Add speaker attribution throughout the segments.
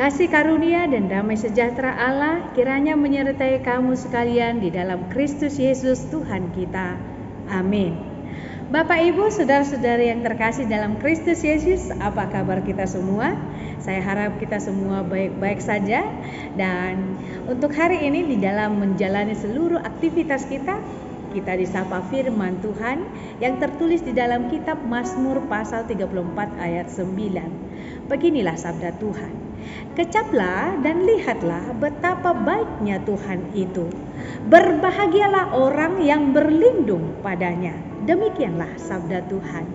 Speaker 1: Kasih karunia dan damai sejahtera Allah kiranya menyertai kamu sekalian di dalam Kristus Yesus Tuhan kita. Amin. Bapak, Ibu, saudara-saudari yang terkasih dalam Kristus Yesus, apa kabar kita semua? Saya harap kita semua baik-baik saja. Dan untuk hari ini di dalam menjalani seluruh aktivitas kita disapa firman Tuhan yang tertulis di dalam kitab Mazmur pasal 34 ayat 9. Beginilah sabda Tuhan. Kecaplah dan lihatlah betapa baiknya Tuhan itu. Berbahagialah orang yang berlindung padanya. Demikianlah sabda Tuhan.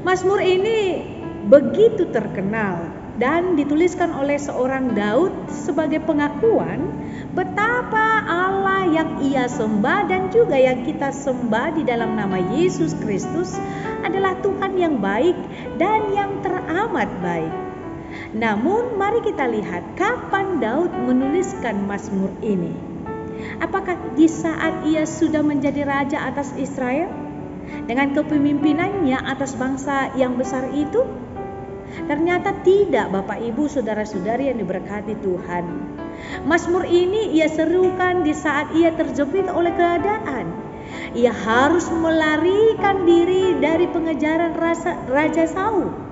Speaker 1: Mazmur ini begitu terkenal dan dituliskan oleh seorang Daud sebagai pengakuan betapa Allah yang ia sembah dan juga yang kita sembah di dalam nama Yesus Kristus adalah Tuhan yang baik dan yang teramat baik. Namun mari kita lihat kapan Daud menuliskan Mazmur ini. Apakah di saat ia sudah menjadi raja atas Israel? Dengan kepemimpinannya atas bangsa yang besar itu? Ternyata tidak, Bapak, Ibu, saudara-saudari yang diberkati Tuhan. Mazmur ini ia serukan di saat ia terjepit oleh keadaan. Ia harus melarikan diri dari pengejaran Raja Saul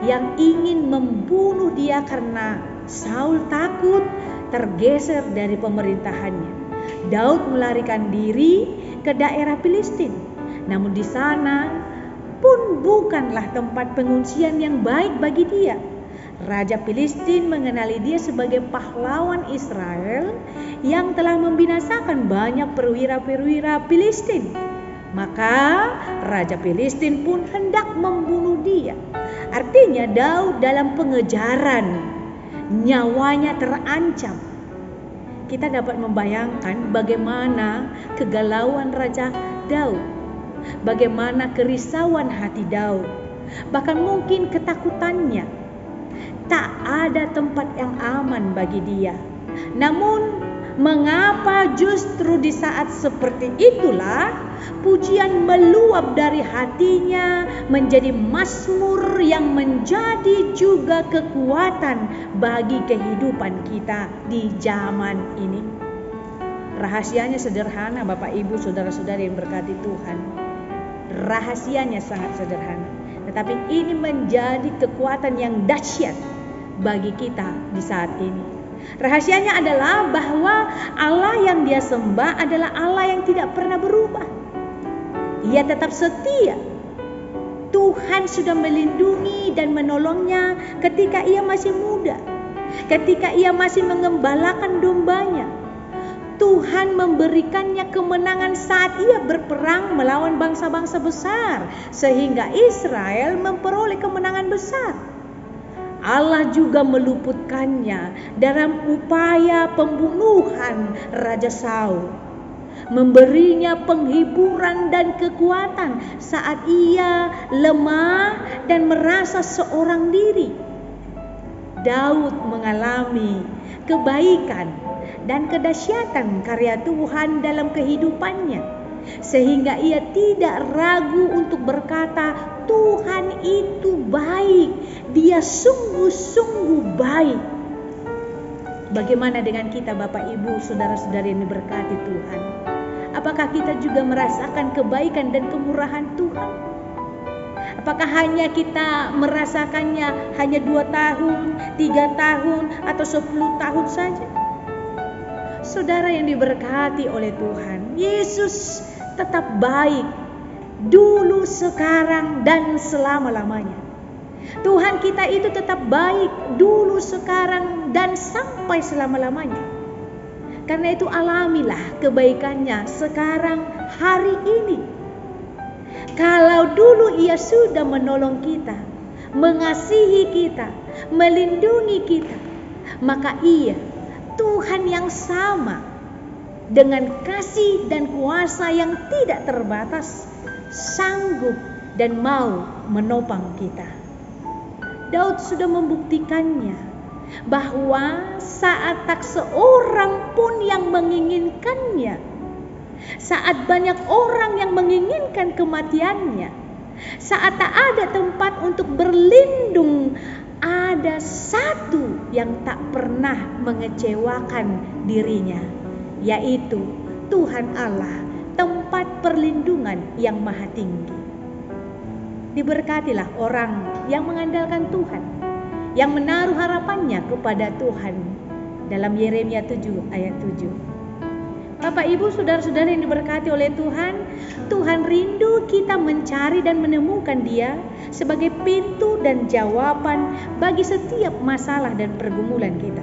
Speaker 1: yang ingin membunuh dia karena Saul takut tergeser dari pemerintahannya. Daud melarikan diri ke daerah Filistin. Namun di sana pun bukanlah tempat pengungsian yang baik bagi dia. Raja Filistin mengenali dia sebagai pahlawan Israel yang telah membinasakan banyak perwira-perwira Filistin. Maka Raja Filistin pun hendak membunuh dia. Artinya Daud dalam pengejaran, nyawanya terancam. Kita dapat membayangkan bagaimana kegalauan Raja Daud, bagaimana kerisauan hati Daud, bahkan mungkin ketakutannya. Tak ada tempat yang aman bagi dia. Namun mengapa justru di saat seperti itulah pujian meluap dari hatinya menjadi mazmur yang menjadi juga kekuatan bagi kehidupan kita di zaman ini. Rahasianya sederhana, Bapak, Ibu, saudara-saudari yang berkati Tuhan. Rahasianya sangat sederhana, tetapi ini menjadi kekuatan yang dahsyat bagi kita di saat ini. Rahasianya adalah bahwa Allah yang dia sembah adalah Allah yang tidak pernah berubah. Ia tetap setia. Tuhan sudah melindungi dan menolongnya ketika ia masih muda, ketika ia masih mengembalakan dombanya. Tuhan memberikannya kemenangan saat ia berperang melawan bangsa-bangsa besar, sehingga Israel memperoleh kemenangan besar. Allah juga meluputkannya dalam upaya pembunuhan Raja Saul, memberinya penghiburan dan kekuatan saat ia lemah dan merasa seorang diri. Daud mengalami kebaikan dan kedahsyatan karya Tuhan dalam kehidupannya, sehingga ia tidak ragu untuk berkata, Tuhan itu baik, dia sungguh-sungguh baik. Bagaimana dengan kita, Bapak, Ibu, saudara-saudari yang diberkati Tuhan? Apakah kita juga merasakan kebaikan dan kemurahan Tuhan? Apakah hanya kita merasakannya hanya 2 tahun, 3 tahun, atau 10 tahun saja? Saudara yang diberkati oleh Tuhan, Yesus tetap baik dulu, sekarang, dan selama-lamanya. Tuhan kita itu tetap baik dulu, sekarang, dan sampai selama-lamanya. Karena itu alamilah kebaikannya sekarang, hari ini. Kalau dulu ia sudah menolong kita, mengasihi kita, melindungi kita, maka ia, Tuhan yang sama, dengan kasih dan kuasa yang tidak terbatas, sanggup dan mau menopang kita. Daud sudah membuktikannya bahwa saat tak seorang pun yang menginginkannya, saat banyak orang yang menginginkan kematiannya, saat tak ada tempat untuk berlindung, ada satu yang tak pernah mengecewakan dirinya, yaitu Tuhan Allah, tempat perlindungan yang maha tinggi. Diberkatilah orang yang mengandalkan Tuhan, yang menaruh harapannya kepada Tuhan. Dalam Yeremia 7 ayat 7. Bapak, Ibu, saudara-saudara yang diberkati oleh Tuhan, Tuhan rindu kita mencari dan menemukan Dia sebagai pintu dan jawaban bagi setiap masalah dan pergumulan kita.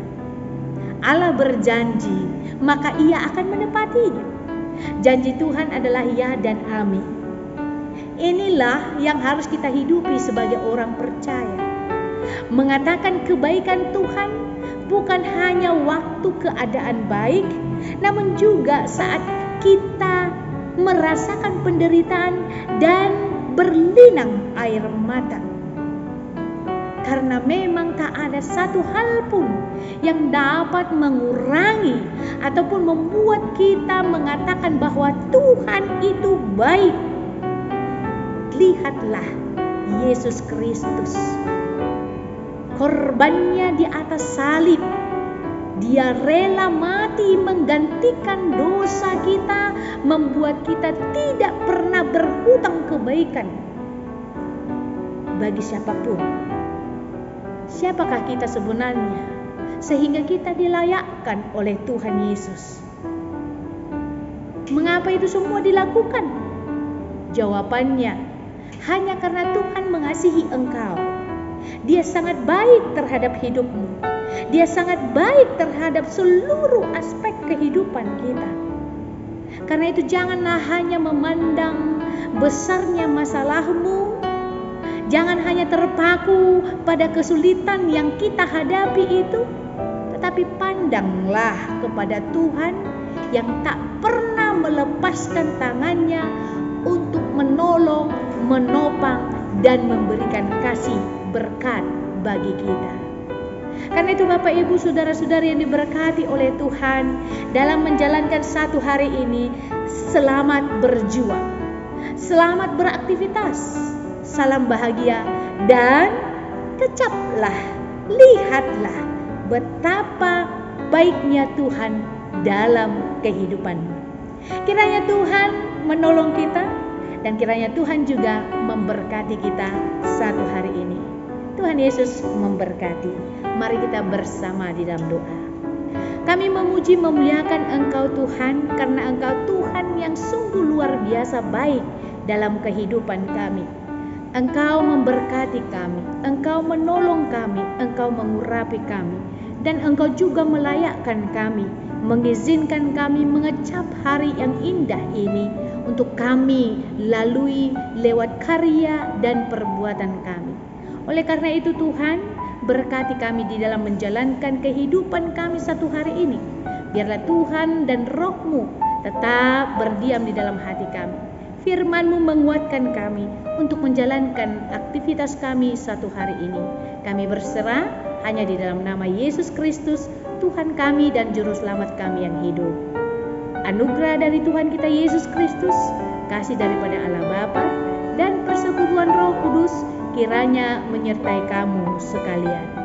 Speaker 1: Allah berjanji, maka Ia akan menepatinya. Janji Tuhan adalah ya dan amin. Inilah yang harus kita hidupi sebagai orang percaya. Mengatakan kebaikan Tuhan bukan hanya waktu keadaan baik, namun juga saat kita merasakan penderitaan dan berlinang air mata. Karena memang tak ada satu hal pun yang dapat mengurangi ataupun membuat kita mengatakan bahwa Tuhan itu baik. Lihatlah Yesus Kristus, korbannya di atas salib. Dia rela mati menggantikan dosa kita, membuat kita tidak pernah berhutang kebaikan bagi siapapun. Siapakah kita sebenarnya sehingga kita dilayakkan oleh Tuhan Yesus? Mengapa itu semua dilakukan? Jawabannya, hanya karena Tuhan mengasihi engkau. Dia sangat baik terhadap hidupmu. Dia sangat baik terhadap seluruh aspek kehidupan kita. Karena itu janganlah hanya memandang besarnya masalahmu. Jangan hanya terpaku pada kesulitan yang kita hadapi itu. Tetapi pandanglah kepada Tuhan yang tak pernah melepaskan tangannya untuk menolong, menopang, dan memberikan kasih berkat bagi kita. Karena itu Bapak, Ibu, saudara-saudari yang diberkati oleh Tuhan, dalam menjalankan satu hari ini, selamat berjuang, selamat beraktivitas, salam bahagia, dan kecaplah, lihatlah betapa baiknya Tuhan dalam kehidupanmu. Kiranya Tuhan menolong kita, dan kiranya Tuhan juga memberkati kita satu hari ini. Tuhan Yesus memberkati. Mari kita bersama di dalam doa. Kami memuji memuliakan Engkau Tuhan, karena Engkau Tuhan yang sungguh luar biasa baik dalam kehidupan kami. Engkau memberkati kami, Engkau menolong kami, Engkau mengurapi kami, dan Engkau juga melayakkan kami, mengizinkan kami mengecap hari yang indah ini untuk kami lalui lewat karya dan perbuatan kami. Oleh karena itu Tuhan, berkati kami di dalam menjalankan kehidupan kami satu hari ini. Biarlah Tuhan dan Roh-Mu tetap berdiam di dalam hati kami. Firman-Mu menguatkan kami untuk menjalankan aktivitas kami satu hari ini. Kami berserah hanya di dalam nama Yesus Kristus, Tuhan kami dan Juru Selamat kami yang hidup. Anugerah dari Tuhan kita Yesus Kristus, kasih daripada Allah Bapa, dan persekutuan Roh Kudus kiranya menyertai kamu sekalian.